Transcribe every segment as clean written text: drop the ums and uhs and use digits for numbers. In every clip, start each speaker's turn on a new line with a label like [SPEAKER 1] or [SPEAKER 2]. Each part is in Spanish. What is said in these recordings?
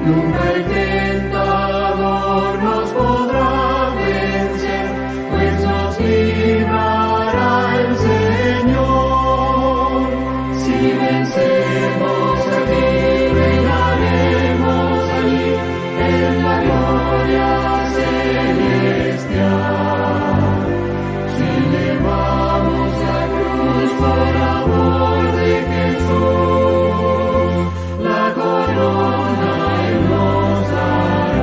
[SPEAKER 1] Nunca el tentador nos podrá vencer, pues nos librará el Señor. Si vencemos aquí, reinaremos allí en la gloria celestial. Si llevamos la cruz por amor de Jesús, la corona Él nos dará.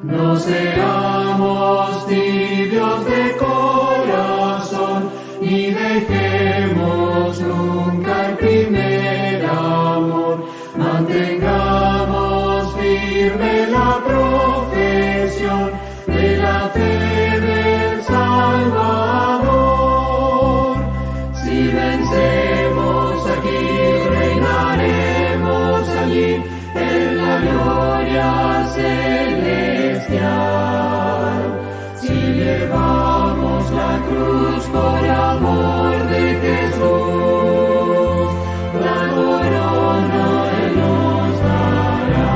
[SPEAKER 1] No seamos tibios de corazón, ni dejemos nunca el primer amor. Mantengamos firme la profesión de la fe del Salvador. Si vencemos aquí, reinaremos allí en la gloria celestial. Si llevamos la cruz por amor de Jesús, la corona Él nos dará.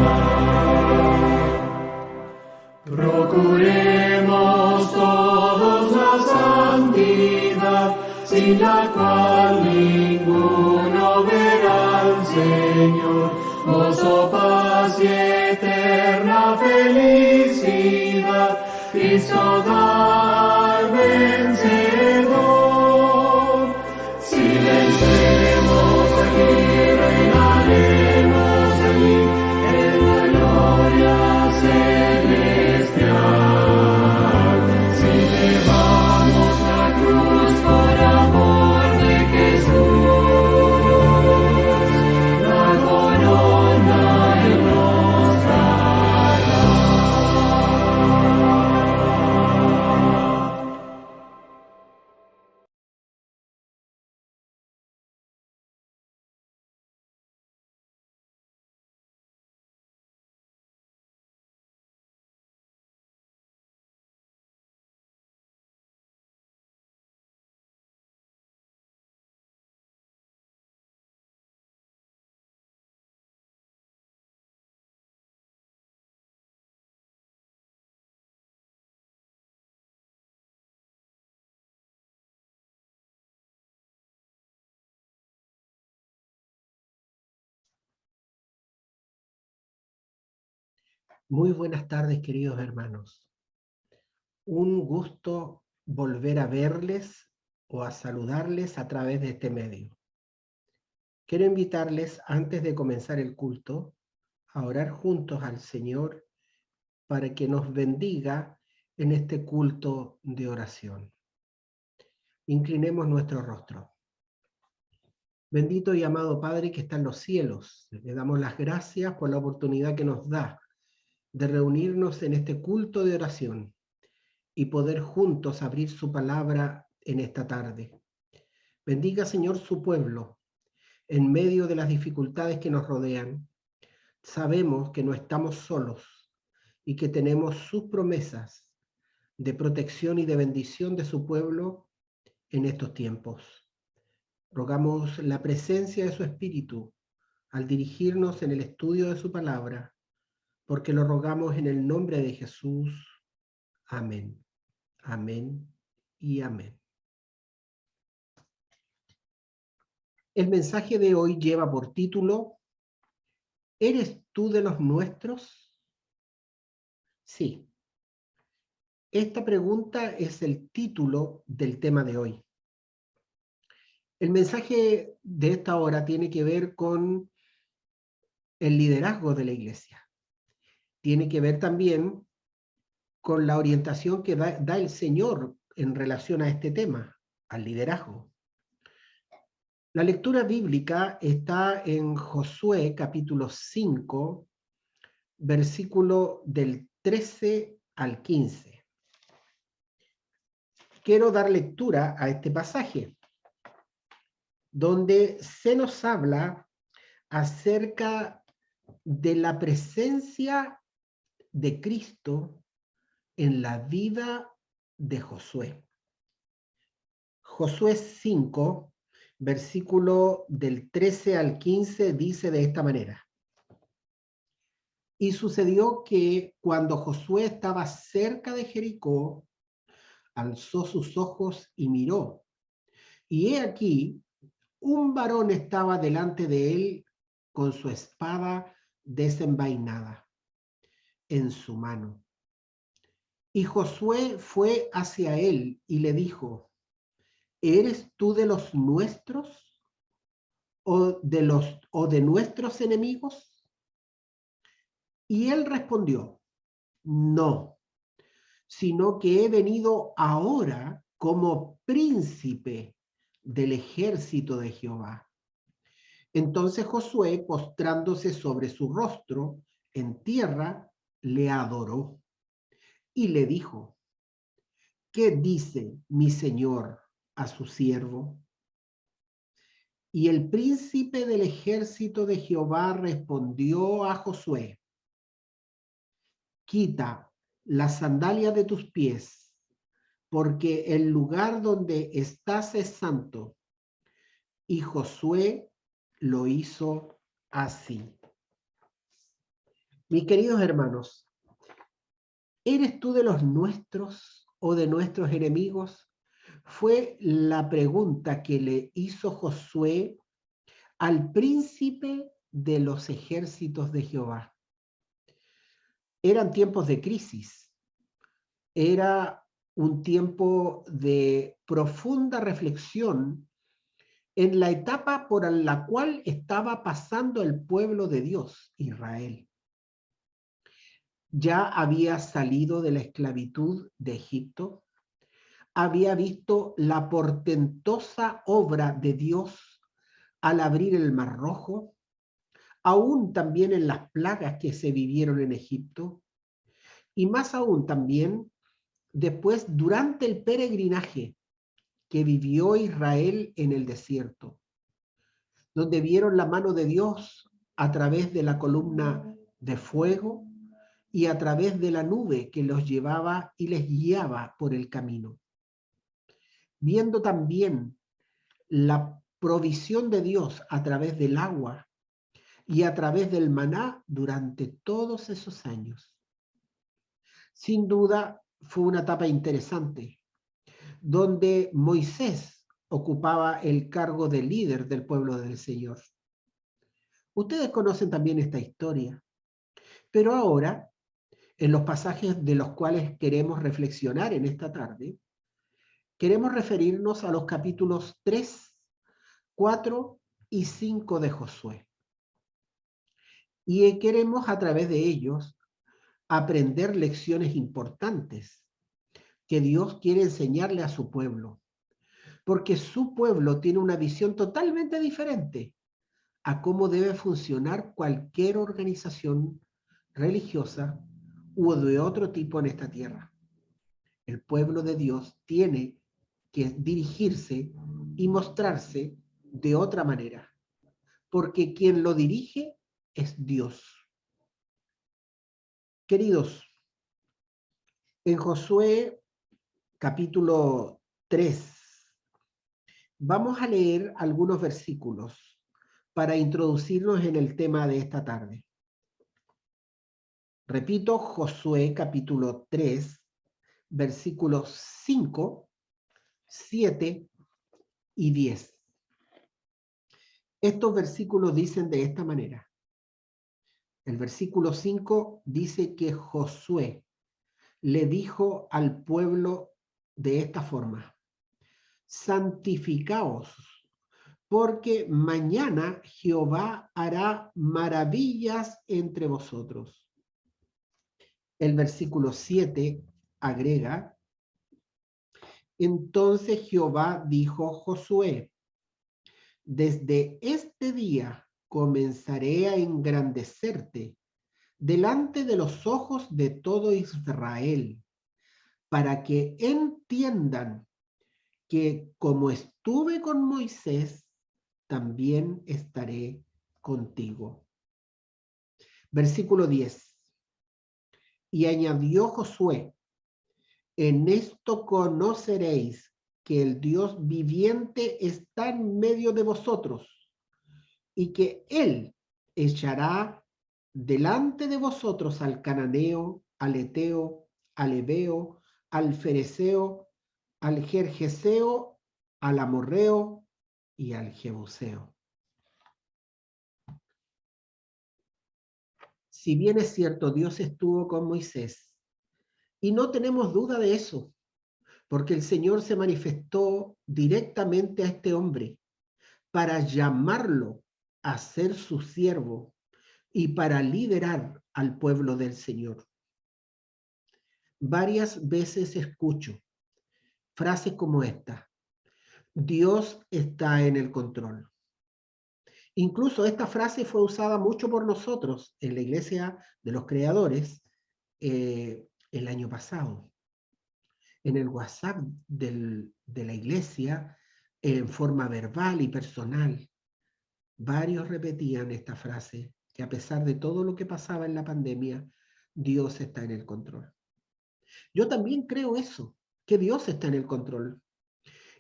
[SPEAKER 1] Procuremos todos la santidad, sin la cual ninguno verá al Señor. Gozo, paz y eterna felicidad, Cristo da al vencedor. Si vencemos aquí, reinaremos allí en la gloria celestial. Si llevamos la cruz por amor de Jesús, la corona Él nos dará.
[SPEAKER 2] Muy buenas tardes, queridos hermanos. Un gusto volver a verles o a saludarles a través de este medio. Quiero invitarles, antes de comenzar el culto, a orar juntos al Señor para que nos bendiga en este culto de oración. Inclinemos nuestro rostro. Bendito y amado Padre que está en los cielos, le damos las gracias por la oportunidad que nos da de reunirnos en este culto de oración y poder juntos abrir su palabra en esta tarde. Bendiga, Señor, su pueblo en medio de las dificultades que nos rodean. Sabemos que no estamos solos y que tenemos sus promesas de protección y de bendición de su pueblo en estos tiempos. Rogamos la presencia de su Espíritu al dirigirnos en el estudio de su palabra, porque lo rogamos en el nombre de Jesús. Amén. Amén y amén. El mensaje de hoy lleva por título: ¿Eres tú de los nuestros? Sí. Esta pregunta es el título del tema de hoy. El mensaje de esta hora tiene que ver con el liderazgo de la iglesia. Tiene que ver también con la orientación que da el Señor en relación a este tema, al liderazgo. La lectura bíblica está en Josué capítulo 5, versículo del 13 al 15. Quiero dar lectura a este pasaje, donde se nos habla acerca de la presencia de Cristo en la vida de Josué. Josué 5, versículo del 13 al 15 dice de esta manera. Y sucedió que cuando Josué estaba cerca de Jericó, alzó sus ojos y miró. Y he aquí, un varón estaba delante de él con su espada desenvainada en su mano. Y Josué fue hacia él y le dijo, ¿eres tú de los nuestros o de nuestros enemigos? Y él respondió, no, sino que he venido ahora como príncipe del ejército de Jehová. Entonces Josué, postrándose sobre su rostro en tierra, le adoró y le dijo, ¿qué dice mi señor a su siervo? Y el príncipe del ejército de Jehová respondió a Josué, quita la sandalia de tus pies, porque el lugar donde estás es santo. Y Josué lo hizo así. Mis queridos hermanos, ¿eres tú de los nuestros o de nuestros enemigos? Fue la pregunta que le hizo Josué al príncipe de los ejércitos de Jehová. Eran tiempos de crisis. Era un tiempo de profunda reflexión en la etapa por la cual estaba pasando el pueblo de Dios, Israel. Ya había salido de la esclavitud de Egipto, había visto la portentosa obra de Dios al abrir el Mar Rojo, aún también en las plagas que se vivieron en Egipto, y más aún también después durante el peregrinaje que vivió Israel en el desierto, donde vieron la mano de Dios a través de la columna de fuego y a través de la nube que los llevaba y les guiaba por el camino. Viendo también la provisión de Dios a través del agua y a través del maná durante todos esos años. Sin duda fue una etapa interesante, donde Moisés ocupaba el cargo de líder del pueblo del Señor. Ustedes conocen también esta historia, pero ahora, en los pasajes de los cuales queremos reflexionar en esta tarde, queremos referirnos a los capítulos 3, 4 y 5 de Josué. Y queremos a través de ellos aprender lecciones importantes que Dios quiere enseñarle a su pueblo, porque su pueblo tiene una visión totalmente diferente a cómo debe funcionar cualquier organización religiosa u de otro tipo en esta tierra. El pueblo de Dios tiene que dirigirse y mostrarse de otra manera, porque quien lo dirige es Dios. Queridos, en Josué capítulo 3, vamos a leer algunos versículos para introducirnos en el tema de esta tarde. Repito, Josué capítulo 3, versículos 5, 7 y 10. Estos versículos dicen de esta manera. El versículo 5 dice que Josué le dijo al pueblo de esta forma: santificaos, porque mañana Jehová hará maravillas entre vosotros. El versículo 7 agrega: entonces Jehová dijo a Josué: desde este día comenzaré a engrandecerte delante de los ojos de todo Israel, para que entiendan que como estuve con Moisés, también estaré contigo. Versículo 10. Y añadió Josué: en esto conoceréis que el Dios viviente está en medio de vosotros y que Él echará delante de vosotros al cananeo, al eteo, al ebeo, al fereceo, al gergeseo, al amorreo y al jebuseo. Si bien es cierto, Dios estuvo con Moisés, y no tenemos duda de eso, porque el Señor se manifestó directamente a este hombre para llamarlo a ser su siervo y para liderar al pueblo del Señor. Varias veces escucho frases como esta: Dios está en el control. Incluso esta frase fue usada mucho por nosotros en la Iglesia de los Creadores el año pasado. En el WhatsApp de la iglesia, en forma verbal y personal, varios repetían esta frase, que a pesar de todo lo que pasaba en la pandemia, Dios está en el control. Yo también creo eso, que Dios está en el control.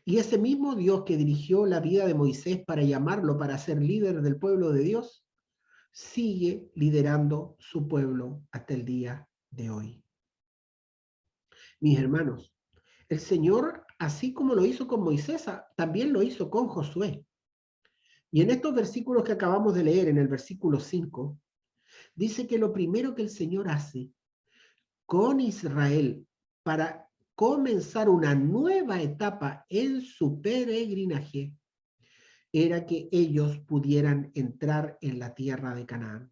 [SPEAKER 2] Y ese mismo Dios que dirigió la vida de Moisés para llamarlo para ser líder del pueblo de Dios, sigue liderando su pueblo hasta el día de hoy. Mis hermanos, el Señor, así como lo hizo con Moisés, también lo hizo con Josué. Y en estos versículos que acabamos de leer, en el versículo 5, dice que lo primero que el Señor hace con Israel para comenzar una nueva etapa en su peregrinaje era que ellos pudieran entrar en la tierra de Canaán.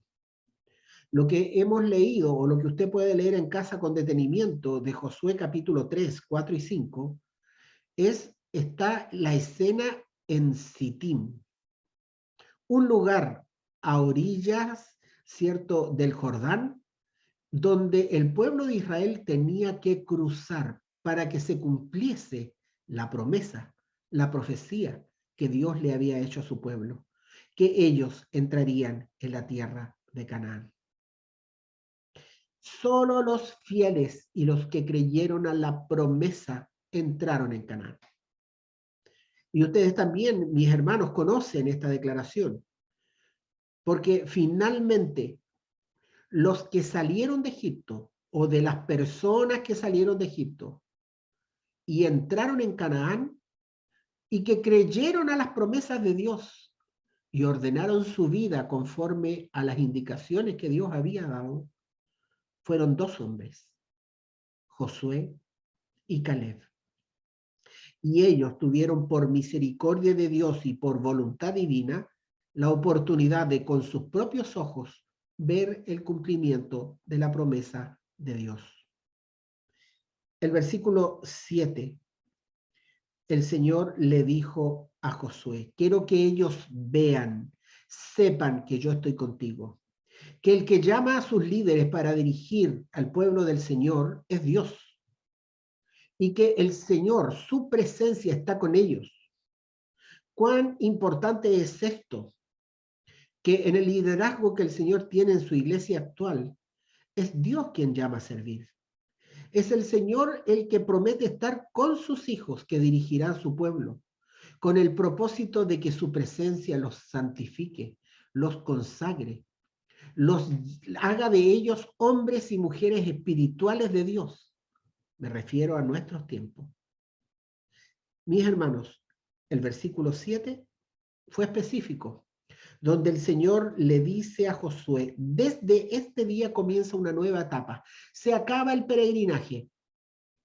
[SPEAKER 2] Lo que hemos leído, o lo que usted puede leer en casa con detenimiento, de Josué capítulo 3, 4 y 5, está la escena en Sittim, un lugar a orillas, ¿cierto?, del Jordán, donde el pueblo de Israel tenía que cruzar para que se cumpliese la promesa, la profecía que Dios le había hecho a su pueblo, que ellos entrarían en la tierra de Canaán. Solo los fieles y los que creyeron a la promesa entraron en Canaán. Y ustedes también, mis hermanos, conocen esta declaración, porque finalmente los que salieron de Egipto, o de las personas que salieron de Egipto y entraron en Canaán y que creyeron a las promesas de Dios y ordenaron su vida conforme a las indicaciones que Dios había dado, fueron dos hombres, Josué y Caleb. Y ellos tuvieron, por misericordia de Dios y por voluntad divina, la oportunidad de con sus propios ojos ver el cumplimiento de la promesa de Dios. El versículo 7, el Señor le dijo a Josué: quiero que ellos vean, sepan que yo estoy contigo, que el que llama a sus líderes para dirigir al pueblo del Señor es Dios, y que el Señor, su presencia está con ellos. ¿Cuán importante es esto? Que en el liderazgo que el Señor tiene en su iglesia actual, es Dios quien llama a servir. Es el Señor el que promete estar con sus hijos que dirigirán su pueblo, con el propósito de que su presencia los santifique, los consagre, los haga de ellos hombres y mujeres espirituales de Dios. Me refiero a nuestros tiempos. Mis hermanos, el versículo 7 fue específico, donde el Señor le dice a Josué: desde este día comienza una nueva etapa, se acaba el peregrinaje,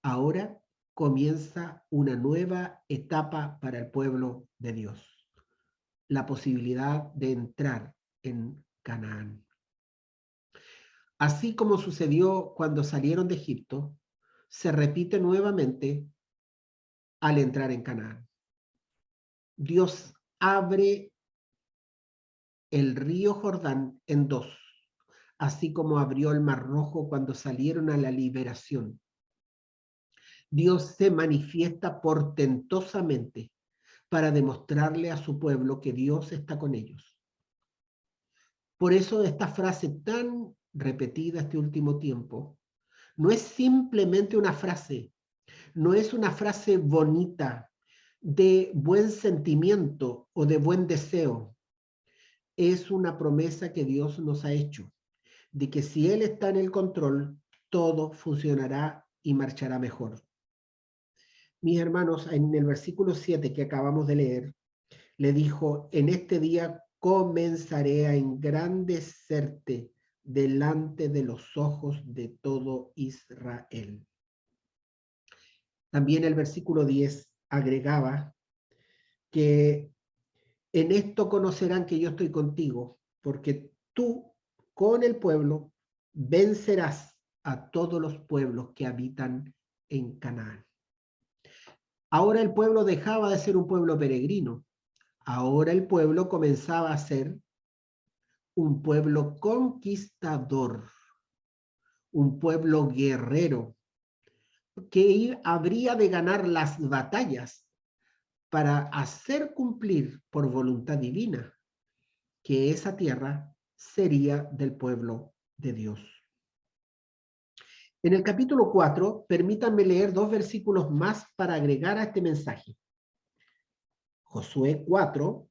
[SPEAKER 2] ahora comienza una nueva etapa para el pueblo de Dios, la posibilidad de entrar en Canaán. Así como sucedió cuando salieron de Egipto, se repite nuevamente al entrar en Canaán. Dios abre el río Jordán en dos, así como abrió el Mar Rojo cuando salieron a la liberación. Dios se manifiesta portentosamente para demostrarle a su pueblo que Dios está con ellos. Por eso esta frase tan repetida este último tiempo no es simplemente una frase, no es una frase bonita, de buen sentimiento o de buen deseo. Es una promesa que Dios nos ha hecho, de que si Él está en el control, todo funcionará y marchará mejor. Mis hermanos, en el versículo 7 que acabamos de leer, le dijo, en este día comenzaré a engrandecerte delante de los ojos de todo Israel. También el versículo 10 agregaba que en esto conocerán que yo estoy contigo, porque tú con el pueblo vencerás a todos los pueblos que habitan en Canaán. Ahora el pueblo dejaba de ser un pueblo peregrino. Ahora el pueblo comenzaba a ser un pueblo conquistador, un pueblo guerrero, que habría de ganar las batallas para hacer cumplir por voluntad divina que esa tierra sería del pueblo de Dios. En el capítulo 4, permítanme leer 2 versículos más para agregar a este mensaje. Josué 4,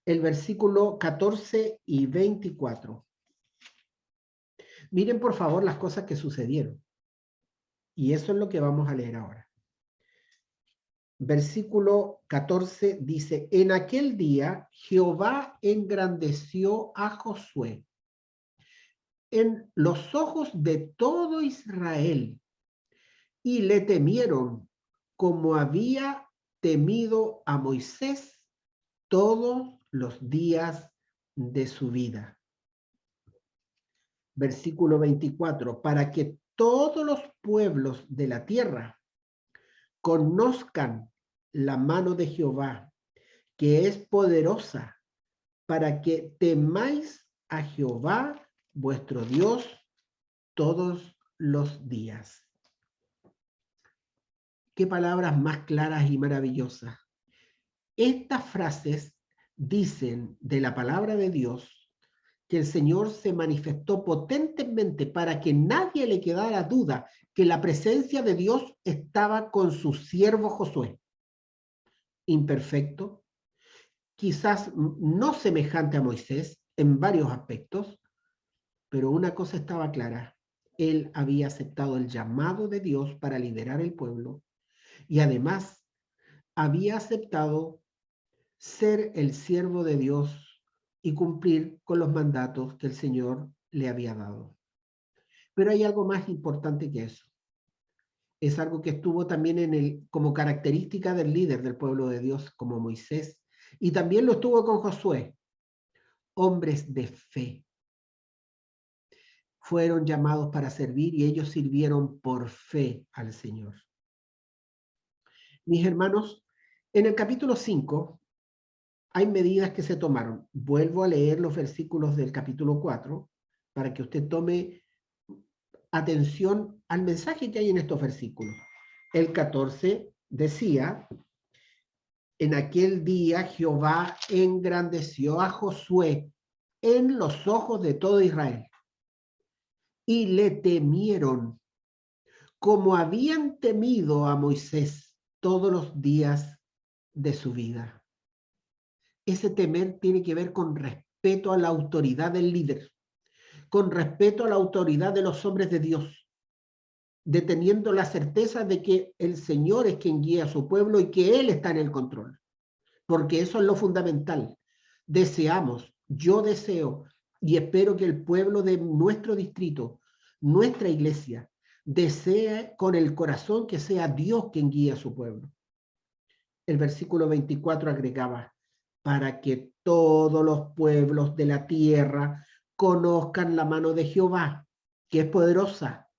[SPEAKER 2] el versículo 14 y 24. Miren por favor las cosas que sucedieron. Y eso es lo que vamos a leer ahora. Versículo 14 dice, en aquel día Jehová engrandeció a Josué en los ojos de todo Israel y le temieron como había temido a Moisés todos los días de su vida. Versículo 24, para que todos los pueblos de la tierra conozcan la mano de Jehová, que es poderosa, para que temáis a Jehová vuestro Dios todos los días. Qué palabras más claras y maravillosas. Estas frases dicen de la palabra de Dios que el Señor se manifestó potentemente para que nadie le quedara duda que la presencia de Dios estaba con su siervo Josué. Imperfecto, quizás no semejante a Moisés en varios aspectos, pero una cosa estaba clara. Él había aceptado el llamado de Dios para liderar el pueblo y además había aceptado ser el siervo de Dios y cumplir con los mandatos que el Señor le había dado. Pero hay algo más importante que eso. Es algo que estuvo también como característica del líder del pueblo de Dios, como Moisés, y también lo estuvo con Josué. Hombres de fe. Fueron llamados para servir y ellos sirvieron por fe al Señor. Mis hermanos, en el capítulo 5 hay medidas que se tomaron. Vuelvo a leer los versículos del capítulo 4 para que usted tome atención al mensaje que hay en estos versículos. El 14 decía, en aquel día Jehová engrandeció a Josué en los ojos de todo Israel y le temieron como habían temido a Moisés todos los días de su vida. Ese temer tiene que ver con respeto a la autoridad del líder, con respeto a la autoridad de los hombres de Dios, de teniendo la certeza de que el Señor es quien guía a su pueblo y que Él está en el control, porque eso es lo fundamental. Deseamos, yo deseo y espero que el pueblo de nuestro distrito, nuestra iglesia, desee con el corazón que sea Dios quien guíe a su pueblo. El versículo 24 agregaba, para que todos los pueblos de la tierra conozcan la mano de Jehová, que es poderosa,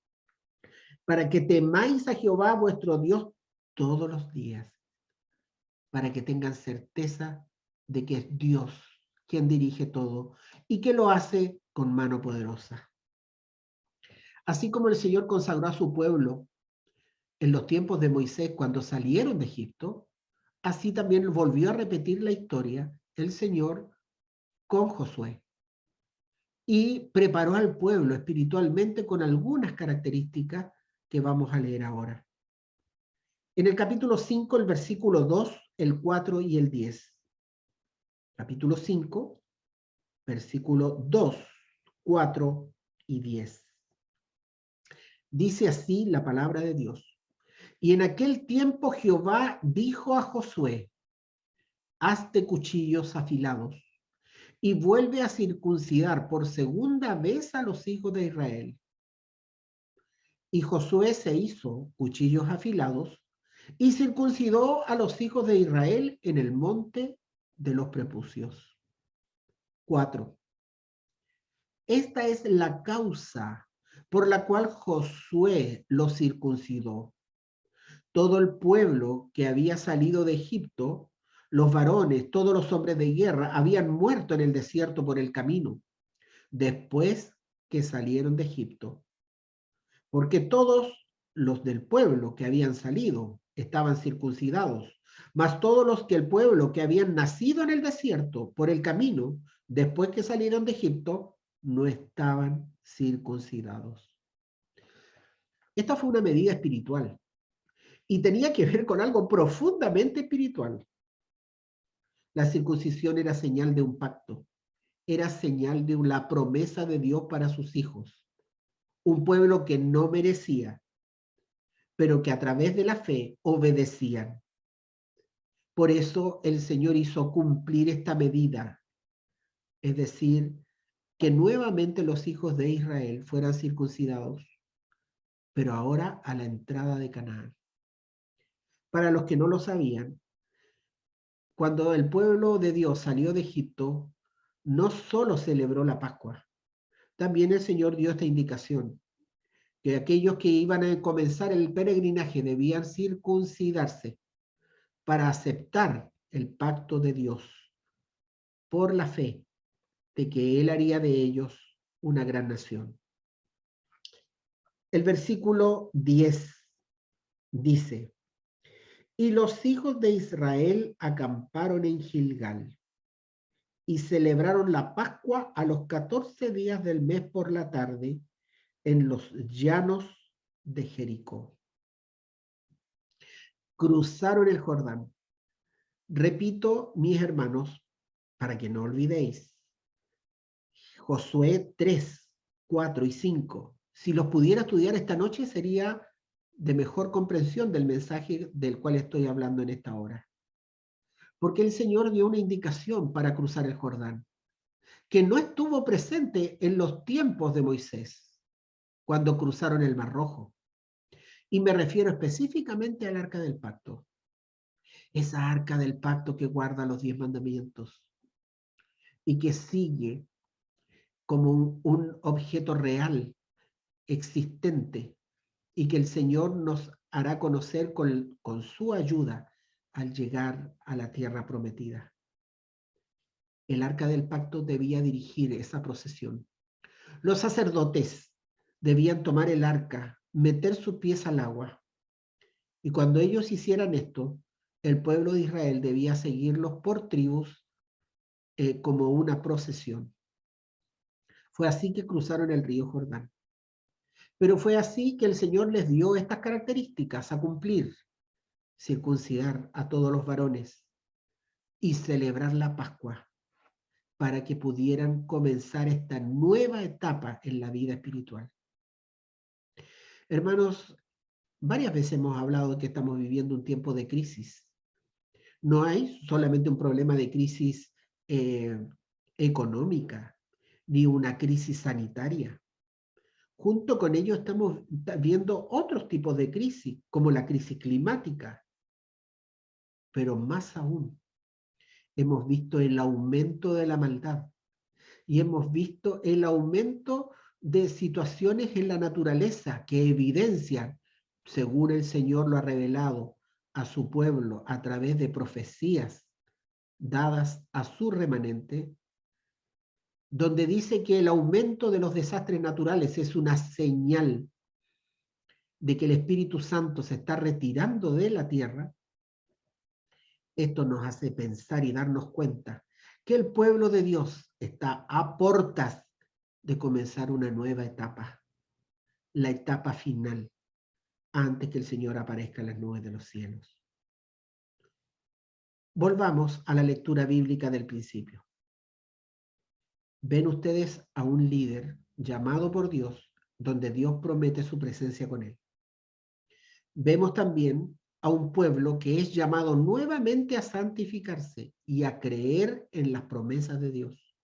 [SPEAKER 2] para que temáis a Jehová vuestro Dios todos los días, para que tengan certeza de que es Dios quien dirige todo y que lo hace con mano poderosa. Así como el Señor consagró a su pueblo en los tiempos de Moisés cuando salieron de Egipto, así también volvió a repetir la historia el Señor con Josué. Y preparó al pueblo espiritualmente con algunas características que vamos a leer ahora. En el capítulo 5, el versículo 2, el 4 y el 10. Capítulo 5, versículo 2, 4 y 10. Dice así la palabra de Dios. Y en aquel tiempo Jehová dijo a Josué, hazte cuchillos afilados y vuelve a circuncidar por segunda vez a los hijos de Israel. Y Josué se hizo cuchillos afilados y circuncidó a los hijos de Israel en el monte de los prepucios. 4. Esta es la causa por la cual Josué los circuncidó. Todo el pueblo que había salido de Egipto, los varones, todos los hombres de guerra, habían muerto en el desierto por el camino, después que salieron de Egipto. Porque todos los del pueblo que habían salido estaban circuncidados, mas todos los que el pueblo que habían nacido en el desierto por el camino, después que salieron de Egipto, no estaban circuncidados. Esta fue una medida espiritual y tenía que ver con algo profundamente espiritual. La circuncisión era señal de un pacto, era señal de la promesa de Dios para sus hijos. Un pueblo que no merecía, pero que a través de la fe obedecían. Por eso el Señor hizo cumplir esta medida, es decir, que nuevamente los hijos de Israel fueran circuncidados, pero ahora a la entrada de Canaán. Para los que no lo sabían, cuando el pueblo de Dios salió de Egipto, no solo celebró la Pascua, también el Señor dio esta indicación, que aquellos que iban a comenzar el peregrinaje debían circuncidarse para aceptar el pacto de Dios por la fe de que Él haría de ellos una gran nación. El versículo 10 dice, y los hijos de Israel acamparon en Gilgal y celebraron la Pascua a los 14 días del mes por la tarde en los llanos de Jericó. Cruzaron el Jordán. Repito, mis hermanos, para que no olvidéis, Josué 3, 4 y 5. Si los pudiera estudiar esta noche sería de mejor comprensión del mensaje del cual estoy hablando en esta hora. Porque el Señor dio una indicación para cruzar el Jordán, que no estuvo presente en los tiempos de Moisés, cuando cruzaron el Mar Rojo. Y me refiero específicamente al Arca del Pacto. Esa Arca del Pacto que guarda los 10 mandamientos y que sigue como un objeto real, existente, y que el Señor nos hará conocer con su ayuda al llegar a la tierra prometida. El Arca del Pacto debía dirigir esa procesión. Los sacerdotes debían tomar el arca, meter sus pies al agua, y cuando ellos hicieran esto, el pueblo de Israel debía seguirlos por tribus como una procesión. Fue así que cruzaron el río Jordán. Pero fue así que el Señor les dio estas características a cumplir: circuncidar a todos los varones y celebrar la Pascua para que pudieran comenzar esta nueva etapa en la vida espiritual. Hermanos, varias veces hemos hablado de que estamos viviendo un tiempo de crisis. No hay solamente un problema de crisis económica, ni una crisis sanitaria. Junto con ello estamos viendo otros tipos de crisis, como la crisis climática. Pero más aún, hemos visto el aumento de la maldad y hemos visto el aumento de situaciones en la naturaleza que evidencian, según el Señor lo ha revelado a su pueblo a través de profecías dadas a su remanente, donde dice que el aumento de los desastres naturales es una señal de que el Espíritu Santo se está retirando de la tierra. Esto nos hace pensar y darnos cuenta que el pueblo de Dios está a puertas de comenzar una nueva etapa, la etapa final, antes que el Señor aparezca en las nubes de los cielos. Volvamos a la lectura bíblica del principio. Ven ustedes a un líder llamado por Dios, donde Dios promete su presencia con él. Vemos también a un pueblo que es llamado nuevamente a santificarse y a creer en las promesas de Dios.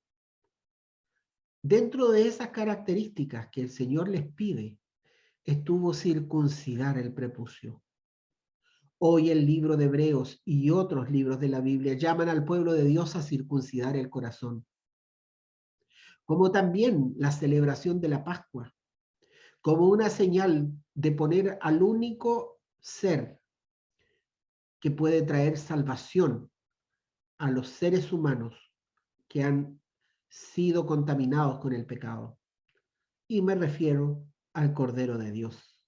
[SPEAKER 2] Dentro de esas características que el Señor les pide, estuvo circuncidar el prepucio. Hoy el libro de Hebreos y otros libros de la Biblia llaman al pueblo de Dios a circuncidar el corazón. Como también la celebración de la Pascua, como una señal de poner al único ser que puede traer salvación a los seres humanos que han sido contaminados con el pecado. Y me refiero al Cordero de Dios,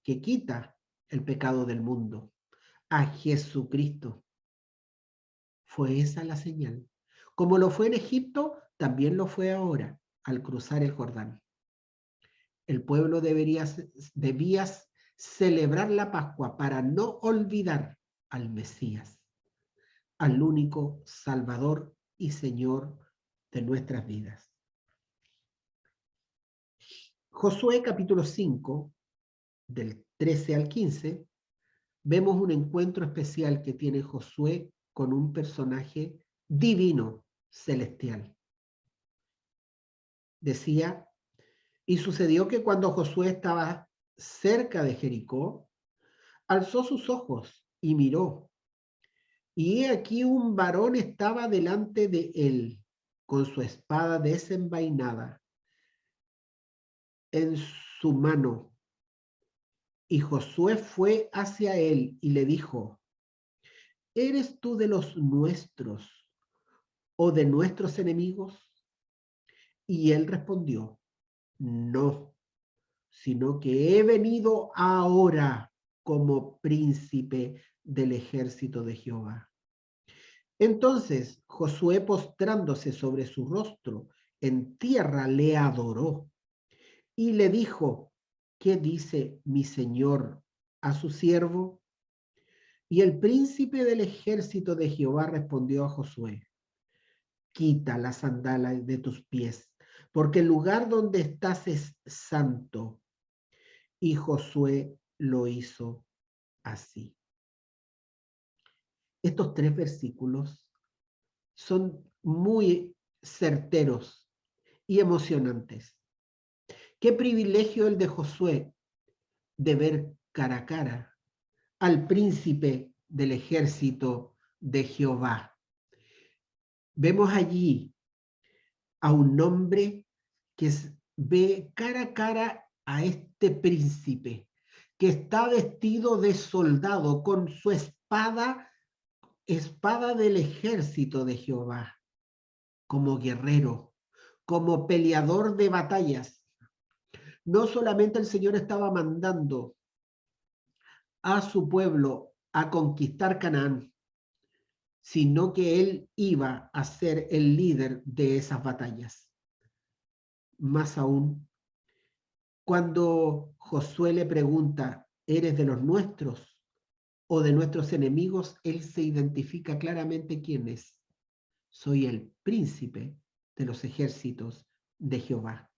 [SPEAKER 2] que quita el pecado del mundo, a Jesucristo. Fue esa la señal. Como lo fue en Egipto, también lo fue ahora, al cruzar el Jordán. El pueblo debía celebrar la Pascua para no olvidar al Mesías, al único Salvador y Señor de nuestras vidas. Josué capítulo 5, del 13 al 15, vemos un encuentro especial que tiene Josué con un personaje divino, celestial. Decía, y sucedió que cuando Josué estaba cerca de Jericó, alzó sus ojos y miró, y he aquí un varón estaba delante de él, con su espada desenvainada en su mano. Y Josué fue hacia él y le dijo, ¿eres tú de los nuestros o de nuestros enemigos? Y él respondió, no, sino que he venido ahora como príncipe del ejército de Jehová. Entonces Josué, postrándose sobre su rostro en tierra, le adoró y le dijo, ¿qué dice mi señor a su siervo? Y el príncipe del ejército de Jehová respondió a Josué, quita las sandalias de tus pies, porque el lugar donde estás es santo. Y Josué lo hizo así. Estos 3 versículos son muy certeros y emocionantes. Qué privilegio el de Josué de ver cara a cara al príncipe del ejército de Jehová. Vemos allí a un hombre que ve cara a cara a este príncipe que está vestido de soldado con su espada del ejército de Jehová, como guerrero, como peleador de batallas. No solamente el Señor estaba mandando a su pueblo a conquistar Canaán, sino que él iba a ser el líder de esas batallas. Más aún, cuando Josué le pregunta, ¿eres de los nuestros o de nuestros enemigos? Él se identifica claramente quién es. Soy el príncipe de los ejércitos de Jehová.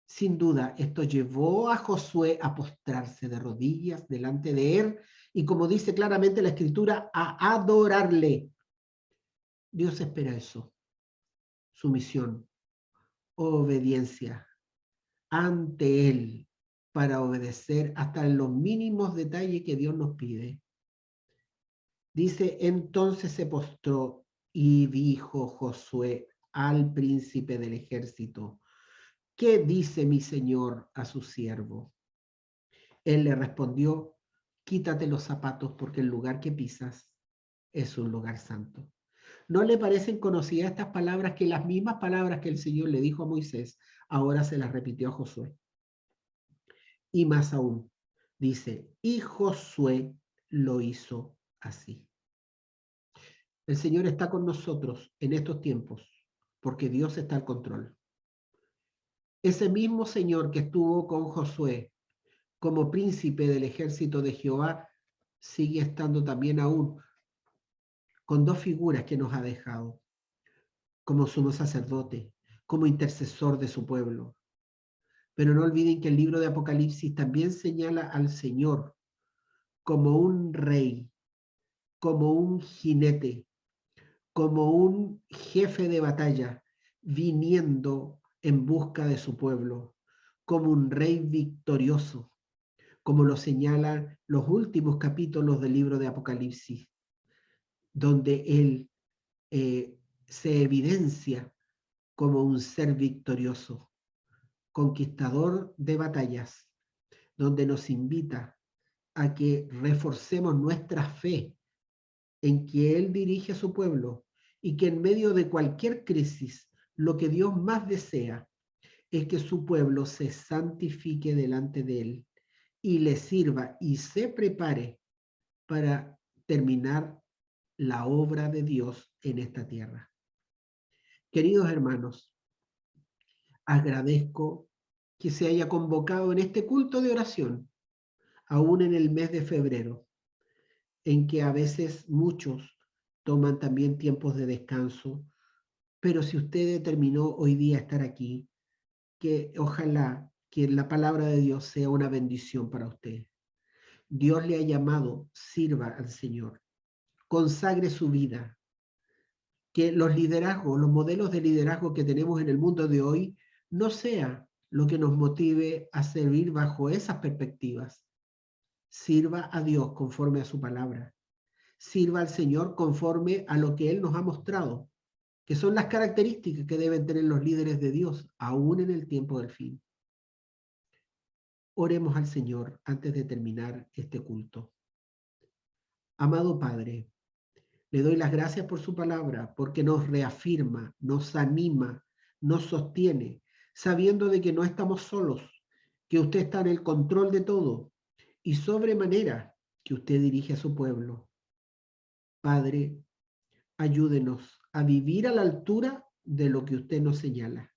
[SPEAKER 2] Sin duda, esto llevó a Josué a postrarse de rodillas delante de él y, como dice claramente la Escritura, a adorarle. Dios espera eso, sumisión, obediencia ante él para obedecer hasta en los mínimos detalles que Dios nos pide. Dice, entonces se postró y dijo Josué al príncipe del ejército, ¿qué dice mi señor a su siervo? Él le respondió, quítate los zapatos porque el lugar que pisas es un lugar santo. ¿No le parecen conocidas estas palabras, que las mismas palabras que el Señor le dijo a Moisés, ahora se las repitió a Josué? Y más aún, dice, y Josué lo hizo así. El Señor está con nosotros en estos tiempos porque Dios está al control. Ese mismo Señor que estuvo con Josué como príncipe del ejército de Jehová sigue estando también aún con dos figuras que nos ha dejado, como sumo sacerdote, como intercesor de su pueblo. Pero no olviden que el libro de Apocalipsis también señala al Señor como un rey, como un jinete, como un jefe de batalla, viniendo en busca de su pueblo, como un rey victorioso, como lo señalan los últimos capítulos del libro de Apocalipsis, donde él se evidencia como un ser victorioso, conquistador de batallas, donde nos invita a que reforcemos nuestra fe en que Él dirige a su pueblo y que en medio de cualquier crisis, lo que Dios más desea es que su pueblo se santifique delante de Él y le sirva y se prepare para terminar la obra de Dios en esta tierra. Queridos hermanos, agradezco que se haya convocado en este culto de oración, aún en el mes de febrero, en que a veces muchos toman también tiempos de descanso, pero si usted determinó hoy día estar aquí, que ojalá que la palabra de Dios sea una bendición para usted. Dios le ha llamado, sirva al Señor, consagre su vida, que los liderazgos, los modelos de liderazgo que tenemos en el mundo de hoy, no sea lo que nos motive a servir bajo esas perspectivas. Sirva a Dios conforme a su palabra. Sirva al Señor conforme a lo que Él nos ha mostrado, que son las características que deben tener los líderes de Dios, aún en el tiempo del fin. Oremos al Señor antes de terminar este culto. Amado Padre, le doy las gracias por su palabra, porque nos reafirma, nos anima, nos sostiene, sabiendo de que no estamos solos, que usted está en el control de todo y sobremanera que usted dirige a su pueblo. Padre, ayúdenos a vivir a la altura de lo que usted nos señala.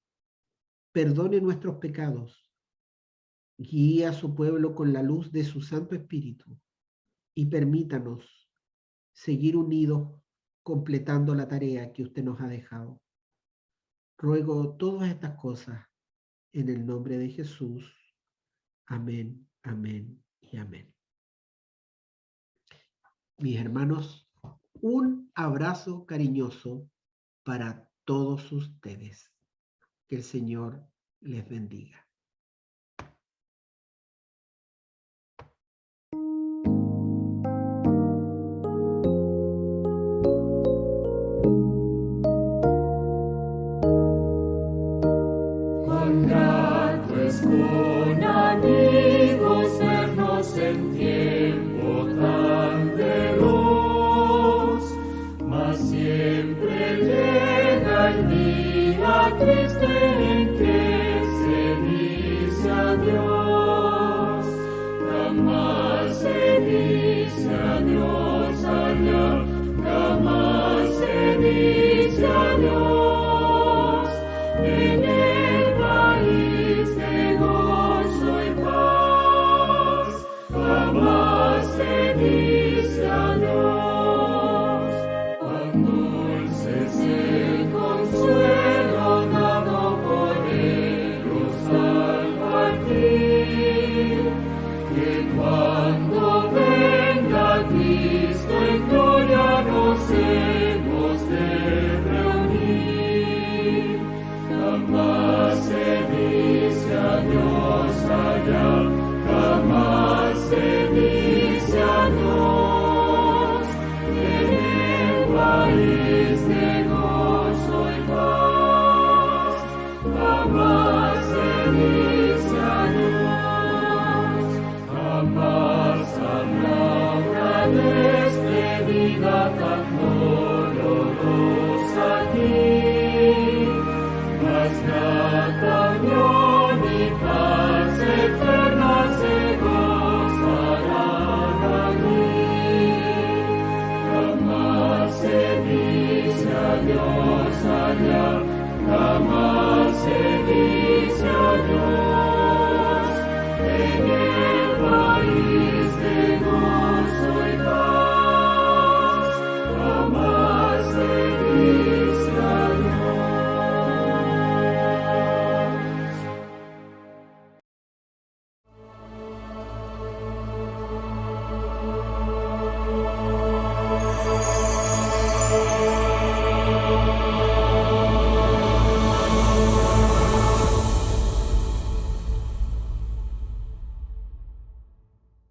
[SPEAKER 2] Perdone nuestros pecados. Guíe a su pueblo con la luz de su Santo Espíritu y permítanos seguir unidos completando la tarea que usted nos ha dejado. Ruego todas estas cosas en el nombre de Jesús. Amén, amén y amén. Mis hermanos, un abrazo cariñoso para todos ustedes. Que el Señor les bendiga.
[SPEAKER 1] Cuán grato es con amigos vernos en tiempo tan veloz, mas siempre llega el día triste en que se dice adiós. Jamás se dice adiós allá, jamás se dice adiós. En el país de gozo y paz, jamás se dice adiós. Cuán dulce es el consuelo dado por ellos al partir, que cuando venga Cristo en gloria nos hemos de reunir. Jamás se dice adiós allá, jamás se dice adiós. En el país de gozo y paz, jamás se dice adiós. Jamás habrá una despedida tan dolorosa aquí, mas grata unión y paz eterna se gozarán allí. Jamás se dice adiós allá, jamás se dice adiós. En